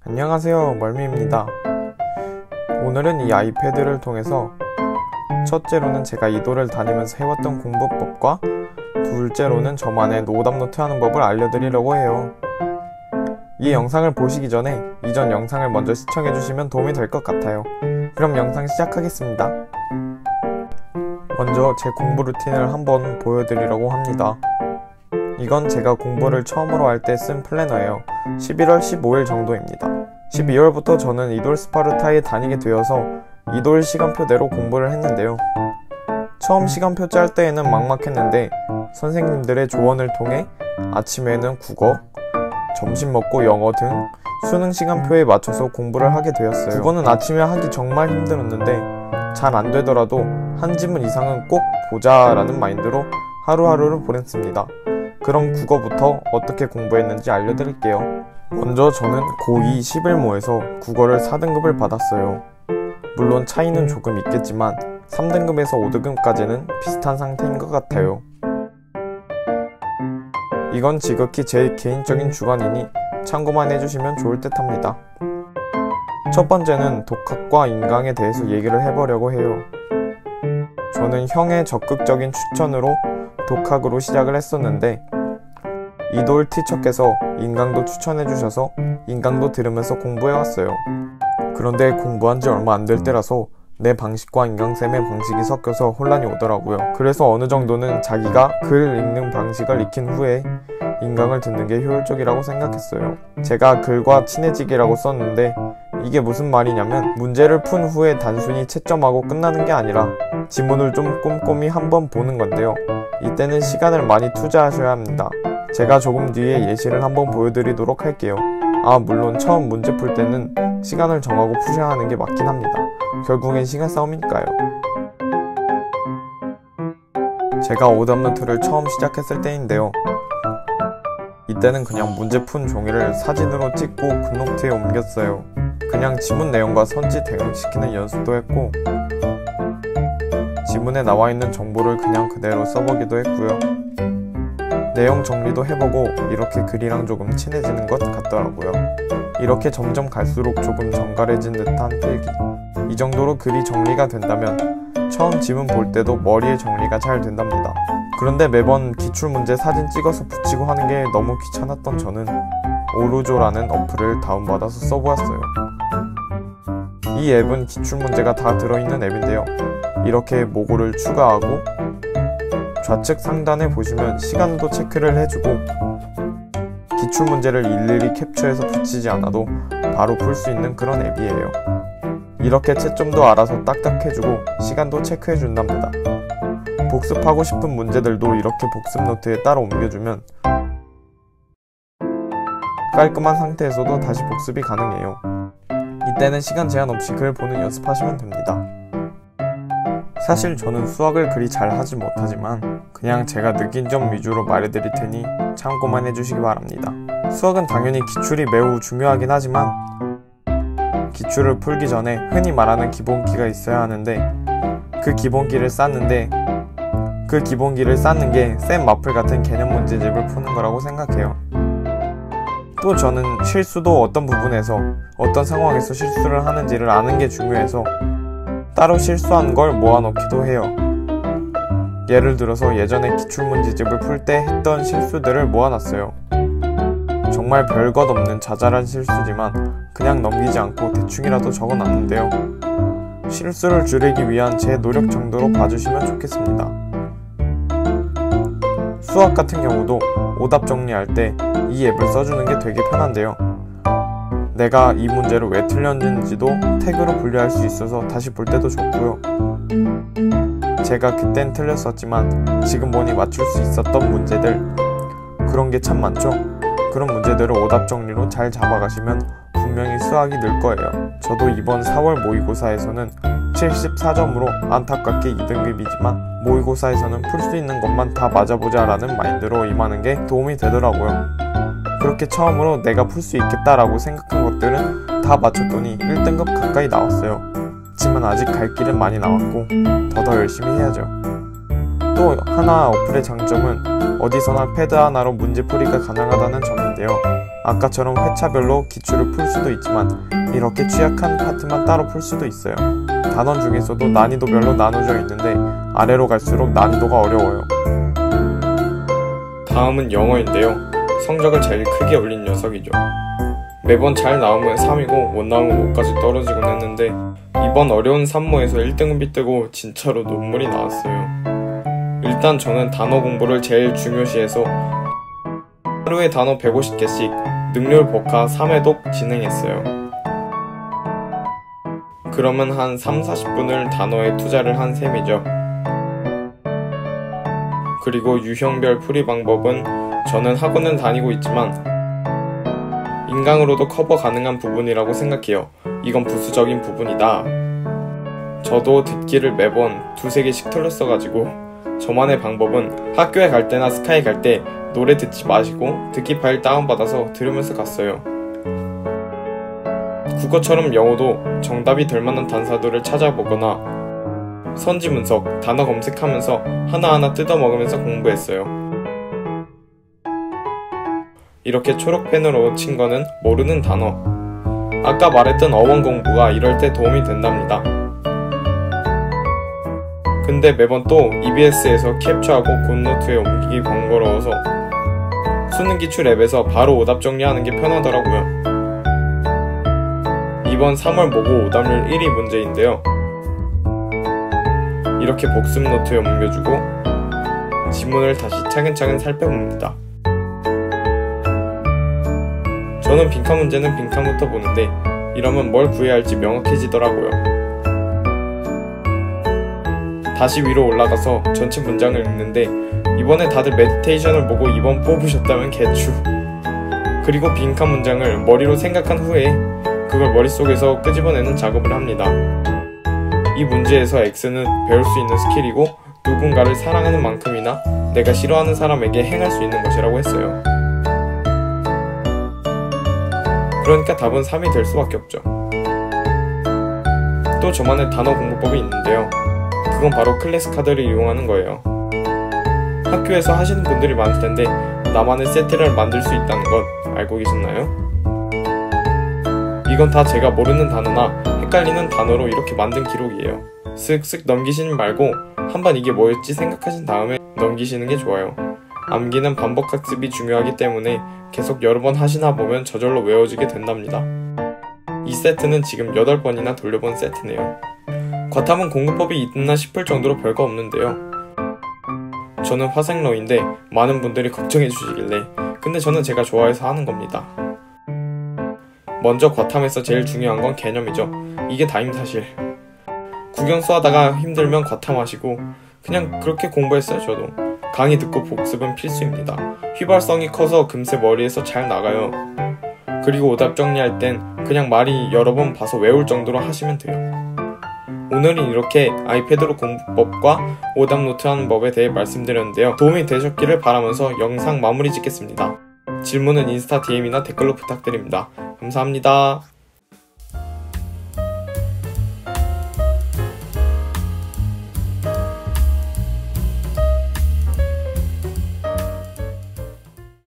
안녕하세요, 멀미입니다. 오늘은 이 아이패드를 통해서 첫째로는 제가 이도를 다니면서 해왔던 공부법과 둘째로는 저만의 오답노트 하는 법을 알려드리려고 해요. 이 영상을 보시기 전에 이전 영상을 먼저 시청해주시면 도움이 될 것 같아요. 그럼 영상 시작하겠습니다. 먼저 제 공부 루틴을 한번 보여드리려고 합니다. 이건 제가 공부를 처음으로 할 때 쓴 플래너예요. 11월 15일 정도입니다. 12월부터 저는 이돌 스파르타에 다니게 되어서 이돌 시간표대로 공부를 했는데요. 처음 시간표 짤 때에는 막막했는데 선생님들의 조언을 통해 아침에는 국어, 점심 먹고 영어 등 수능 시간표에 맞춰서 공부를 하게 되었어요. 국어는 아침에 하기 정말 힘들었는데 잘 안 되더라도 한 지문 이상은 꼭 보자 라는 마인드로 하루하루를 보냈습니다. 그럼 국어부터 어떻게 공부했는지 알려드릴게요. 먼저 저는 고2 11모에서 국어를 4등급을 받았어요. 물론 차이는 조금 있겠지만 3등급에서 5등급까지는 비슷한 상태인 것 같아요. 이건 지극히 제 개인적인 주관이니 참고만 해주시면 좋을 듯 합니다. 첫 번째는 독학과 인강에 대해서 얘기를 해보려고 해요. 저는 형의 적극적인 추천으로 독학으로 시작을 했었는데 이돌 티처께서 인강도 추천해주셔서 인강도 들으면서 공부해왔어요. 그런데 공부한 지 얼마 안 될 때라서 내 방식과 인강쌤의 방식이 섞여서 혼란이 오더라고요. 그래서 어느 정도는 자기가 글 읽는 방식을 익힌 후에 인강을 듣는 게 효율적이라고 생각했어요. 제가 글과 친해지기라고 썼는데 이게 무슨 말이냐면 문제를 푼 후에 단순히 채점하고 끝나는 게 아니라 지문을 좀 꼼꼼히 한번 보는 건데요. 이때는 시간을 많이 투자하셔야 합니다. 제가 조금 뒤에 예시를 한번 보여드리도록 할게요. 물론 처음 문제 풀 때는 시간을 정하고 푸셔야 하는 게 맞긴 합니다. 결국엔 시간 싸움이니까요. 제가 오답노트를 처음 시작했을 때인데요. 이때는 그냥 문제 푼 종이를 사진으로 찍고 굿노트에 옮겼어요. 그냥 지문 내용과 선지 대응시키는 연습도 했고 지문에 나와있는 정보를 그냥 그대로 써보기도 했고요. 내용 정리도 해보고 이렇게 글이랑 조금 친해지는 것 같더라고요. 이렇게 점점 갈수록 조금 정갈해진 듯한 필기. 이 정도로 글이 정리가 된다면 처음 지문 볼 때도 머리에 정리가 잘 된답니다. 그런데 매번 기출문제 사진 찍어서 붙이고 하는 게 너무 귀찮았던 저는 오루조라는 어플을 다운받아서 써보았어요. 이 앱은 기출문제가 다 들어있는 앱인데요. 이렇게 모고를 추가하고 좌측 상단에 보시면 시간도 체크를 해주고 기출문제를 일일이 캡처해서 붙이지 않아도 바로 풀 수 있는 그런 앱이에요. 이렇게 채점도 알아서 딱딱 해주고 시간도 체크해준답니다. 복습하고 싶은 문제들도 이렇게 복습 노트에 따로 옮겨주면 깔끔한 상태에서도 다시 복습이 가능해요. 이때는 시간 제한 없이 글 보는 연습하시면 됩니다. 사실 저는 수학을 그리 잘 하지 못하지만 그냥 제가 느낀 점 위주로 말해드릴 테니 참고만 해주시기 바랍니다. 수학은 당연히 기출이 매우 중요하긴 하지만 기출을 풀기 전에 흔히 말하는 기본기가 있어야 하는데 그 기본기를 쌓는 게 쌤 마플 같은 개념 문제집을 푸는 거라고 생각해요. 또 저는 실수도 어떤 부분에서 어떤 상황에서 실수를 하는지를 아는 게 중요해서 따로 실수한 걸 모아놓기도 해요. 예를 들어서 예전에 기출문제집을 풀 때 했던 실수들을 모아놨어요. 정말 별것 없는 자잘한 실수지만 그냥 넘기지 않고 대충이라도 적어놨는데요. 실수를 줄이기 위한 제 노력 정도로 봐주시면 좋겠습니다. 수학 같은 경우도 오답 정리할 때 이 앱을 써주는 게 되게 편한데요. 내가 이 문제를 왜 틀렸는지도 태그로 분류할 수 있어서 다시 볼 때도 좋고요. 제가 그땐 틀렸었지만 지금 보니 맞출 수 있었던 문제들, 그런 게 참 많죠? 그런 문제들을 오답 정리로 잘 잡아가시면 분명히 수학이 늘 거예요. 저도 이번 4월 모의고사에서는 74점으로 안타깝게 2등급이지만 모의고사에서는 풀 수 있는 것만 다 맞아보자 라는 마인드로 임하는 게 도움이 되더라고요. 그렇게 처음으로 내가 풀 수 있겠다라고 생각한 것들은 다 맞췄더니 1등급 가까이 나왔어요. 하지만 아직 갈 길은 많이 남았고 더 열심히 해야죠. 또 하나 어플의 장점은 어디서나 패드 하나로 문제풀이가 가능하다는 점인데요. 아까처럼 회차별로 기출을 풀 수도 있지만 이렇게 취약한 파트만 따로 풀 수도 있어요. 단원 중에서도 난이도별로 나눠져 있는데 아래로 갈수록 난이도가 어려워요. 다음은 영어인데요. 성적을 제일 크게 올린 녀석이죠. 매번 잘 나오면 3이고 못 나오면 5까지 떨어지곤 했는데 이번 어려운 산모에서 1등급이 뜨고 진짜로 눈물이 나왔어요. 일단 저는 단어 공부를 제일 중요시해서 하루에 단어 150개씩 능률 복화 3회독 진행했어요. 그러면 한 3-40분을 단어에 투자를 한 셈이죠. 그리고 유형별 풀이 방법은 저는 학원은 다니고 있지만 인강으로도 커버 가능한 부분이라고 생각해요. 이건 부수적인 부분이다. 저도 듣기를 매번 2-3개씩 틀렸어가지고 저만의 방법은 학교에 갈 때나 스카이 갈 때 노래 듣지 마시고 듣기 파일 다운받아서 들으면서 갔어요. 국어처럼 영어도 정답이 될 만한 단사들을 찾아보거나 선지 분석, 단어 검색하면서 하나하나 뜯어먹으면서 공부했어요. 이렇게 초록펜으로 친 거는 모르는 단어. 아까 말했던 어원 공부가 이럴 때 도움이 된답니다. 근데 매번 또 EBS에서 캡처하고 굿노트에 옮기기 번거로워서 수능 기출 앱에서 바로 오답 정리하는 게 편하더라고요. 이번 3월 모고 오답률 1위 문제인데요. 이렇게 복습 노트에 옮겨주고 지문을 다시 차근차근 살펴봅니다. 저는 빈칸 문제는 빈칸부터 보는데 이러면 뭘 구해야 할지 명확해지더라고요. 다시 위로 올라가서 전체 문장을 읽는데 이번에 다들 메디테이션을 보고 2번 뽑으셨다면 개추. 그리고 빈칸 문장을 머리로 생각한 후에 그걸 머릿속에서 끄집어내는 작업을 합니다. 이 문제에서 X는 배울 수 있는 스킬이고 누군가를 사랑하는 만큼이나 내가 싫어하는 사람에게 행할 수 있는 것이라고 했어요. 그러니까 답은 3이 될 수밖에 없죠. 또 저만의 단어 공부법이 있는데요. 그건 바로 클래스 카드를 이용하는 거예요. 학교에서 하시는 분들이 많을 텐데 나만의 세트를 만들 수 있다는 건 알고 계셨나요? 이건 다 제가 모르는 단어나 헷갈리는 단어로 이렇게 만든 기록이에요. 쓱쓱 넘기시는 말고 한번 이게 뭐였지 생각하신 다음에 넘기시는 게 좋아요. 암기는 반복 학습이 중요하기 때문에 계속 여러 번 하시나 보면 저절로 외워지게 된답니다. 이 세트는 지금 8번이나 돌려본 세트네요. 과탐은 공부법이 있나 싶을 정도로 별거 없는데요. 저는 화생러인데 많은 분들이 걱정해 주시길래 근데 저는 제가 좋아해서 하는 겁니다. 먼저 과탐에서 제일 중요한 건 개념이죠. 이게 다임 사실. 국영수 하다가 힘들면 과탐하시고 그냥 그렇게 공부했어요. 저도 강의 듣고 복습은 필수입니다. 휘발성이 커서 금세 머리에서 잘 나가요. 그리고 오답 정리할 땐 그냥 말이 여러 번 봐서 외울 정도로 하시면 돼요. 오늘은 이렇게 아이패드로 공부법과 오답 노트 하는 법에 대해 말씀드렸는데요. 도움이 되셨기를 바라면서 영상 마무리 짓겠습니다. 질문은 인스타 DM이나 댓글로 부탁드립니다. 감사합니다.